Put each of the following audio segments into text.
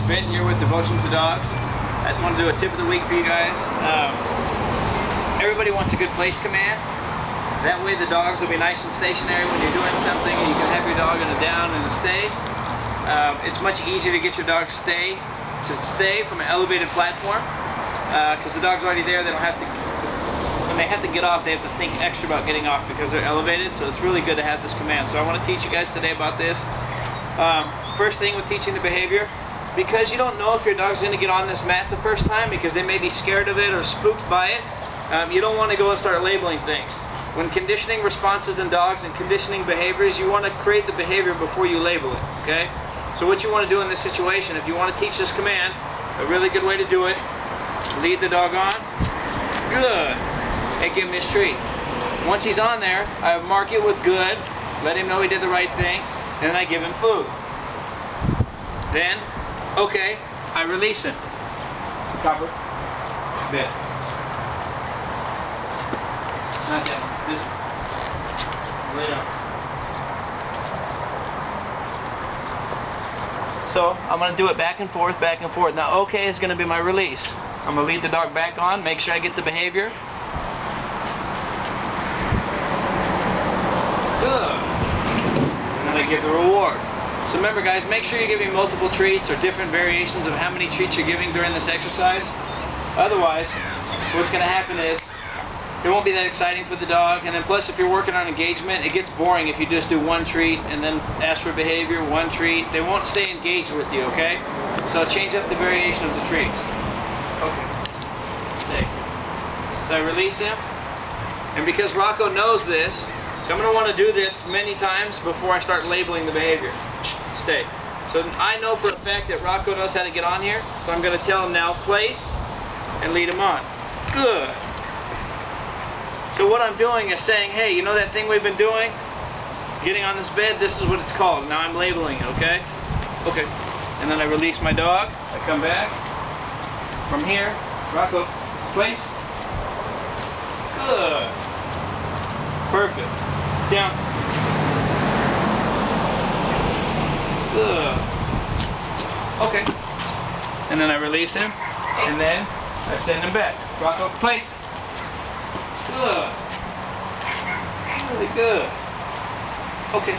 Ben here with Devotion to Dogs. I just want to do a tip of the week for you guys. Everybody wants a good place command. That way the dogs will be nice and stationary when you're doing something, and you can have your dog in a down and a stay. It's much easier to get your dog to stay from an elevated platform because the dog's already there. They don't have to, when they have to get off, they have to think extra about getting off because they're elevated. So it's really good to have this command. So I want to teach you guys today about this. First thing with teaching the behavior, because you don't know if your dog's going to get on this mat the first time because they may be scared of it or spooked by it, you don't want to go and start labeling things. When conditioning responses in dogs and conditioning behaviors, you want to create the behavior before you label it, okay? So what you want to do in this situation, if you want to teach this command, a really good way to do it, lead the dog on, good, and give him his treat. Once he's on there, I mark it with good, let him know he did the right thing, and then I give him food. Then, okay, I release him. Copper. Bit. Not that one. This one. Lay down. So, I'm going to do it back and forth, back and forth. Now, okay is going to be my release. I'm going to lead the dog back on, make sure I get the behavior. Good. And then I give the reward. So remember guys, make sure you're giving multiple treats or different variations of how many treats you're giving during this exercise. Otherwise, what's going to happen is it won't be that exciting for the dog, and then plus if you're working on engagement, it gets boring if you just do one treat and then ask for behavior, one treat. They won't stay engaged with you, okay? So change up the variation of the treats. Okay. Stay. So I release him, and because Rocco knows this, so I'm going to want to do this many times before I start labeling the behavior. Stay. So I know for a fact that Rocco knows how to get on here, so I'm going to tell him now, place, and lead him on. Good. So what I'm doing is saying, hey, you know that thing we've been doing? Getting on this bed, this is what it's called. Now I'm labeling it, okay? Okay. And then I release my dog. I come back. From here, Rocco, place. Good. Perfect. Down. Good. Okay. And then I release him, and then I send him back. Rocco, place. Good. Really good. Okay.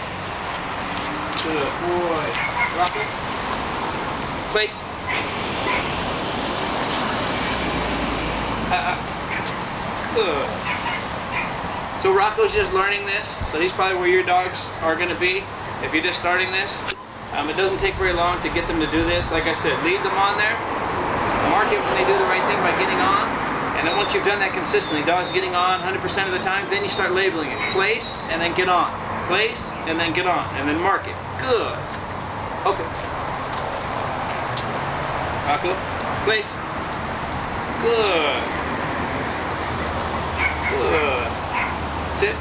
Good boy. Rocco, place. Good. So Rocco's just learning this, so he's probably where your dogs are going to be if you're just starting this. It doesn't take very long to get them to do this. Like I said, lead them on there, mark it when they do the right thing by getting on, and then once you've done that consistently, dog's getting on 100% of the time, then you start labeling it. Place, and then get on. Place, and then get on, and then mark it. Good. Okay. Rocco, place. Good. Good. Sit.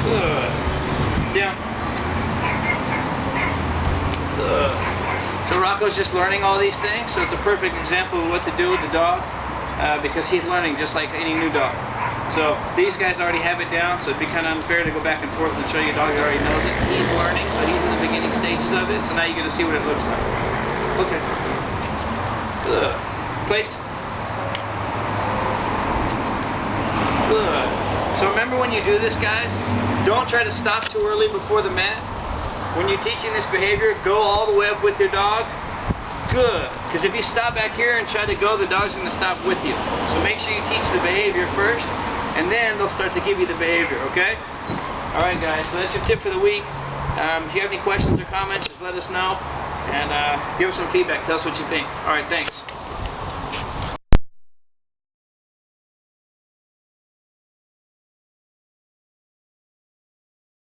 Good. Down. Good. So Rocco's just learning all these things, so it's a perfect example of what to do with the dog because he's learning just like any new dog. So these guys already have it down, so it'd be kind of unfair to go back and forth and show you a dog that already knows it. He's learning, so he's in the beginning stages of it, so now you're going to see what it looks like. Okay. Good. Place. Good. So remember when you do this, guys, don't try to stop too early before the mat. When you're teaching this behavior, go all the way up with your dog. Good. Because if you stop back here and try to go, the dog's going to stop with you. So make sure you teach the behavior first, and then they'll start to give you the behavior, okay? Alright guys, so that's your tip for the week. If you have any questions or comments, just let us know, and give us some feedback. Tell us what you think. Alright, thanks.